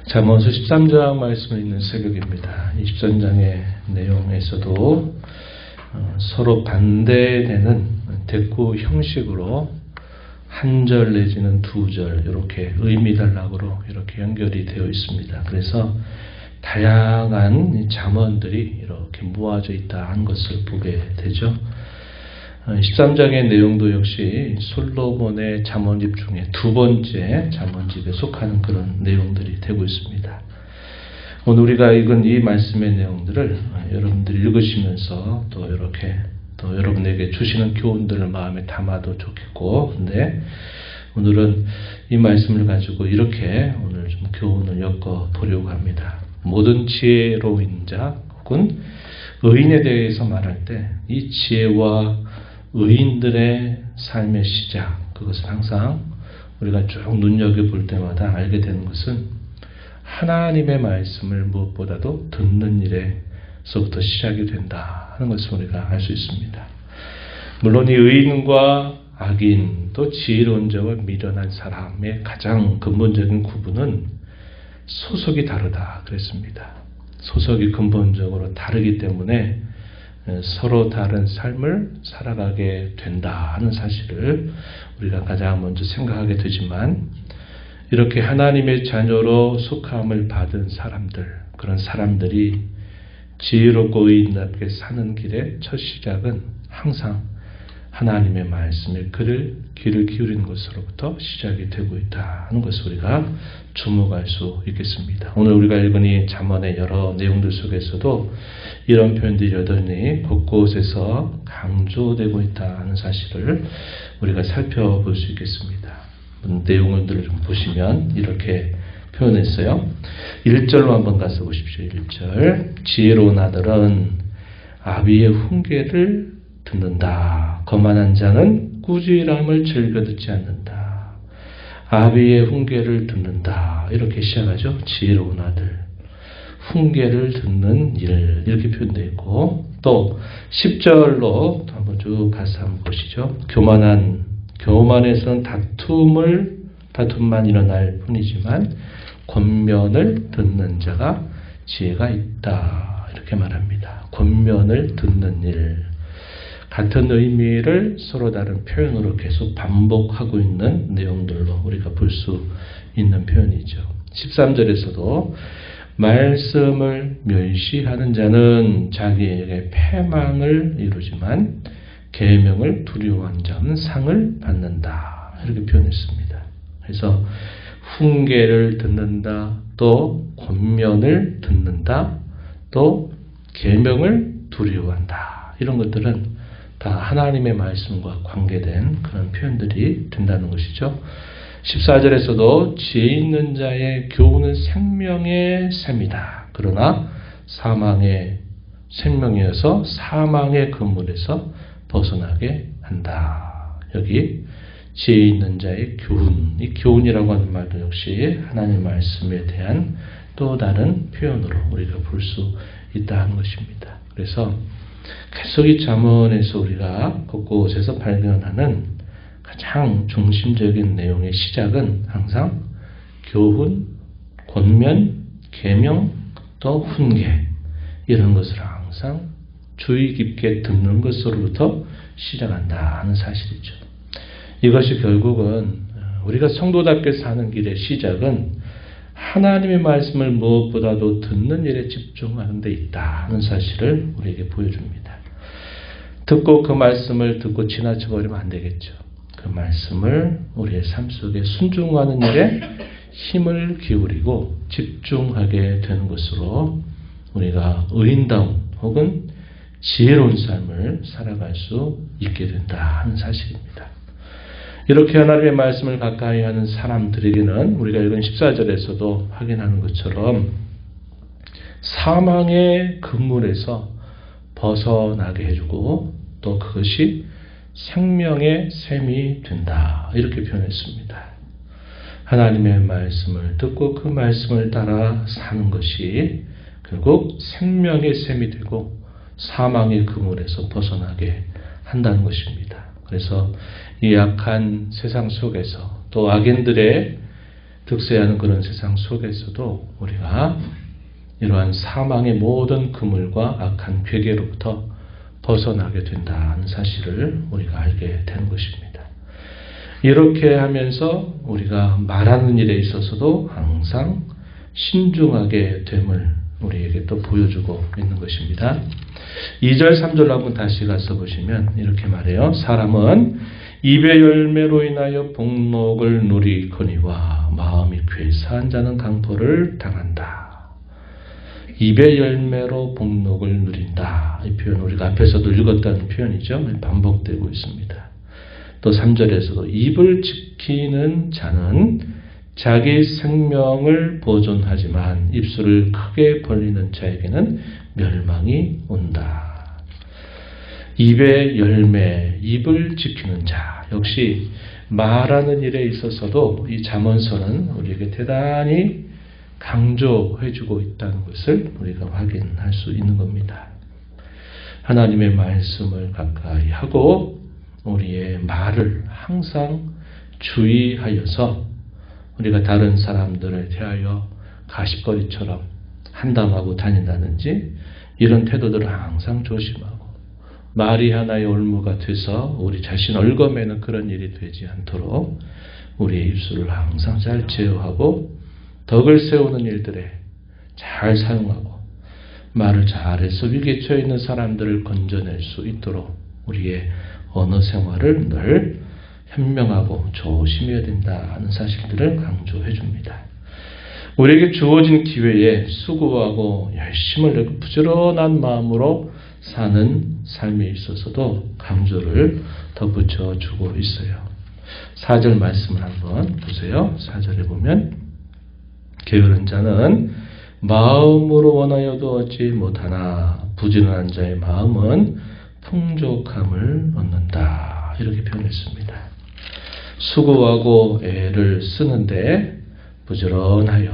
잠언서 13장 말씀을 읽는 새벽입니다. 23장의 내용에서도 서로 반대되는 대꾸 형식으로 한 절 내지는 두 절 이렇게 의미단락으로 이렇게 연결이 되어 있습니다. 그래서 다양한 잠언들이 이렇게 모아져 있다는 것을 보게 되죠. 13장의 내용도 역시 솔로몬의 잠언집 중에 두 번째 잠언집에 속하는 그런 내용들이 되고 있습니다. 오늘 우리가 읽은 이 말씀의 내용들을 여러분들이 읽으시면서 또 이렇게 또 여러분에게 주시는 교훈들을 마음에 담아도 좋겠고, 근데 오늘은 이 말씀을 가지고 이렇게 오늘 좀 교훈을 엮어 보려고 합니다. 모든 지혜로운 자 혹은 의인에 대해서 말할 때 이 지혜와 의인들의 삶의 시작, 그것은 항상 우리가 쭉 눈여겨볼 때마다 알게 되는 것은 하나님의 말씀을 무엇보다도 듣는 일에서부터 시작이 된다 하는 것을 우리가 알 수 있습니다. 물론 이 의인과 악인, 또 지혜로운 자와 미련한 사람의 가장 근본적인 구분은 소속이 다르다 그랬습니다. 소속이 근본적으로 다르기 때문에 서로 다른 삶을 살아가게 된다 하는 사실을 우리가 가장 먼저 생각하게 되지만, 이렇게 하나님의 자녀로 속함을 받은 사람들, 그런 사람들이 지혜롭고 의인답게 사는 길의 첫 시작은 항상 하나님의 말씀에 귀를 기울이는 것으로부터 시작이 되고 있다 하는 것을 우리가 주목할 수 있겠습니다. 오늘 우리가 읽은 이 잠언의 여러 내용들 속에서도 이런 표현들이 여전히 곳곳에서 강조되고 있다는 사실을 우리가 살펴볼 수 있겠습니다. 내용들을 좀 보시면 이렇게 표현했어요. 1절로 한번 가서 보십시오. 1절. 지혜로운 아들은 아비의 훈계를 듣는다. 거만한 자는 꾸지람을 즐겨 듣지 않는다. 아비의 훈계를 듣는다. 이렇게 시작하죠. 지혜로운 아들. 훈계를 듣는 일. 이렇게 표현되어 있고, 또 10절로 한번 쭉 가서 한번 보시죠. 교만에서는 다툼만 일어날 뿐이지만 권면을 듣는 자가 지혜가 있다. 이렇게 말합니다. 권면을 듣는 일. 같은 의미를 서로 다른 표현으로 계속 반복하고 있는 내용들로 우리가 볼 수 있는 표현이죠. 13절에서도 말씀을 멸시하는 자는 자기에게 패망을 이루지만 계명을 두려워하는 자는 상을 받는다. 이렇게 표현했습니다. 그래서 훈계를 듣는다, 또 권면을 듣는다, 또 계명을 두려워한다. 이런 것들은 다 하나님의 말씀과 관계된 그런 표현들이 된다는 것이죠. 14절에서도 지혜 있는 자의 교훈은 생명의 샘이다. 그러나 사망의 생명이어서 사망의 그물에서 벗어나게 한다. 여기 지혜 있는 자의 교훈, 이 교훈이라고 하는 말도 역시 하나님의 말씀에 대한 또 다른 표현으로 우리가 볼 수 있다는 것입니다. 그래서 계속 이 잠언에서 우리가 곳곳에서 발견하는 가장 중심적인 내용의 시작은 항상 교훈, 권면, 계명, 또 훈계, 이런 것을 항상 주의 깊게 듣는 것으로부터 시작한다 하는 사실이죠. 이것이 결국은 우리가 성도답게 사는 길의 시작은 하나님의 말씀을 무엇보다도 듣는 일에 집중하는 데 있다 하는 사실을 우리에게 보여줍니다. 듣고 그 말씀을 듣고 지나쳐버리면 안 되겠죠. 그 말씀을 우리의 삶 속에 순종하는 일에 힘을 기울이고 집중하게 되는 것으로 우리가 의인다운 혹은 지혜로운 삶을 살아갈 수 있게 된다 하는 사실입니다. 이렇게 하나님의 말씀을 가까이 하는 사람들에게는 우리가 읽은 14절에서도 확인하는 것처럼 사망의 그물에서 벗어나게 해주고 또 그것이 생명의 샘이 된다. 이렇게 표현했습니다. 하나님의 말씀을 듣고 그 말씀을 따라 사는 것이 결국 생명의 샘이 되고 사망의 그물에서 벗어나게 한다는 것입니다. 그래서 이 악한 세상 속에서 또 악인들의 득세하는 그런 세상 속에서도 우리가 이러한 사망의 모든 그물과 악한 괴계로부터 벗어나게 된다는 사실을 우리가 알게 되는 것입니다. 이렇게 하면서 우리가 말하는 일에 있어서도 항상 신중하게 됨을 우리에게 또 보여주고 있는 것입니다. 2절 3절 한번 다시 가서 보시면 이렇게 말해요. 사람은 입의 열매로 인하여 복록을 누리거니와 마음이 괴사한 자는 강포를 당한다. 입의 열매로 복록을 누린다. 이 표현 우리가 앞에서도 읽었다는 표현이죠. 반복되고 있습니다. 또 3절에서도 입을 지키는 자는 자기 생명을 보존하지만 입술을 크게 벌리는 자에게는 멸망이 온다. 입의 열매, 입을 지키는 자. 역시 말하는 일에 있어서도 이 잠언서는 우리에게 대단히 강조해주고 있다는 것을 우리가 확인할 수 있는 겁니다. 하나님의 말씀을 가까이 하고 우리의 말을 항상 주의하여서 우리가 다른 사람들을 대하여 가십거리처럼 한담하고 다닌다든지 이런 태도들을 항상 조심하고 말이 하나의 올무가 돼서 우리 자신 얽어매는 그런 일이 되지 않도록 우리의 입술을 항상 잘 제어하고 덕을 세우는 일들에 잘 사용하고 말을 잘해서 위기에 처해 있는 사람들을 건져낼 수 있도록 우리의 언어 생활을 늘 현명하고 조심해야 된다는 사실들을 강조해 줍니다. 우리에게 주어진 기회에 수고하고 열심을 내고 부지런한 마음으로 사는 삶에 있어서도 강조를 덧붙여 주고 있어요. 4절 말씀을 한번 보세요. 4절에 보면 게으른 자는 마음으로 원하여도 얻지 못하나 부지런한 자의 마음은 풍족함을 얻는다. 이렇게 표현했습니다. 수고하고 애를 쓰는데 부지런하게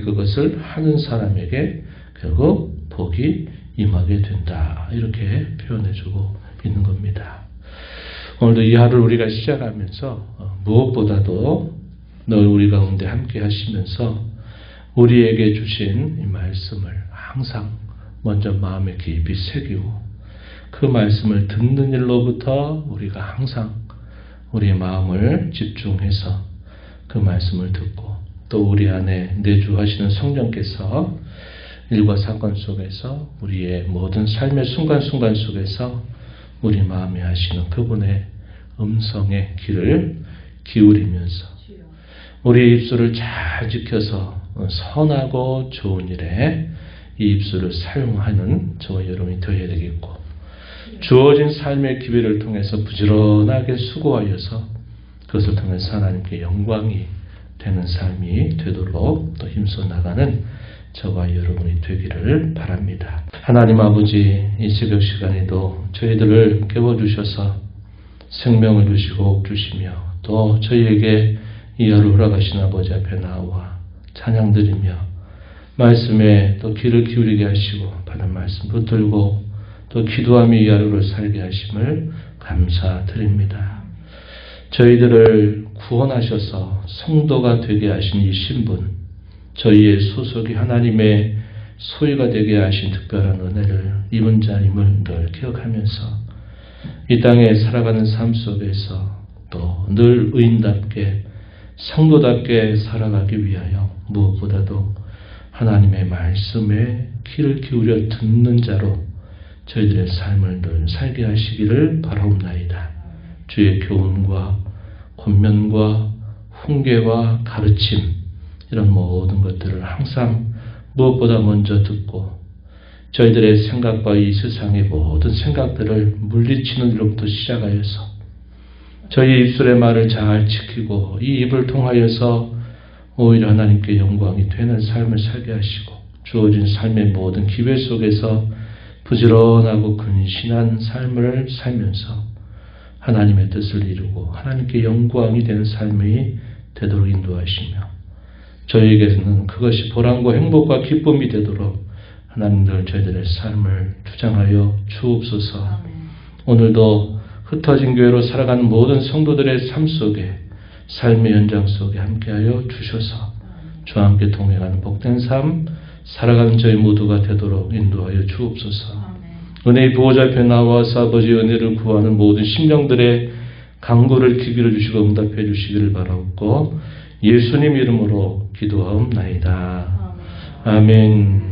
그것을 하는 사람에게 결국 복이 임하게 된다. 이렇게 표현해주고 있는 겁니다. 오늘도 이 하루를 우리가 시작하면서 무엇보다도 늘 우리 가운데 함께 하시면서 우리에게 주신 이 말씀을 항상 먼저 마음에 깊이 새기고 그 말씀을 듣는 일로부터 우리가 항상 우리의 마음을 집중해서 그 말씀을 듣고 또 우리 안에 내주하시는 성령께서 일과 사건 속에서 우리의 모든 삶의 순간순간 속에서 우리 마음에 하시는 그분의 음성의 귀를 기울이면서 우리 입술을 잘 지켜서 선하고 좋은 일에 이 입술을 사용하는 저와 여러분이 되어야 되겠고 주어진 삶의 기회를 통해서 부지런하게 수고하여서 그것을 통해서 하나님께 영광이 되는 삶이 되도록 또 힘써 나가는 저와 여러분이 되기를 바랍니다. 하나님 아버지, 이 새벽 시간에도 저희들을 깨워주셔서 생명을 주시고 주시며 또 저희에게 이 하루 허락하신 아버지 앞에 나와 찬양드리며 말씀에 또 귀를 기울이게 하시고 받은 말씀 붙들고 또 기도하며 이 하루를 살게 하심을 감사드립니다. 저희들을 구원하셔서 성도가 되게 하신 이 신분, 저희의 소속이 하나님의 소유가 되게 하신 특별한 은혜를 입은 자임을 늘 기억하면서 이 땅에 살아가는 삶 속에서 또 늘 의인답게 성도답게 살아가기 위하여 무엇보다도 하나님의 말씀에 귀를 기울여 듣는 자로 저희들의 삶을 늘 살게 하시기를 바라옵나이다. 주의 교훈과 권면과 훈계와 가르침 이런 모든 것들을 항상 무엇보다 먼저 듣고 저희들의 생각과 이 세상의 모든 생각들을 물리치는 일로부터 시작하여서 저희 입술의 말을 잘 지키고 이 입을 통하여서 오히려 하나님께 영광이 되는 삶을 살게 하시고 주어진 삶의 모든 기회 속에서 부지런하고 근신한 삶을 살면서 하나님의 뜻을 이루고 하나님께 영광이 되는 삶이 되도록 인도하시며 저희에게는 그것이 보람과 행복과 기쁨이 되도록 하나님들 저희들의 삶을 주장하여 주옵소서. 오늘도 흩어진 교회로 살아가는 모든 성도들의 삶 속에 삶의 연장 속에 함께하여 주셔서 저와 함께 동행하는 복된 삶 살아가는 저희 모두가 되도록 인도하여 주옵소서. 은혜의 보호자 앞에 나와서 아버지의 은혜를 구하는 모든 심령들의 간구를 귀 기울여 주시고 응답해 주시기를 바라옵고 예수님 이름으로 기도하옵나이다. 아멘.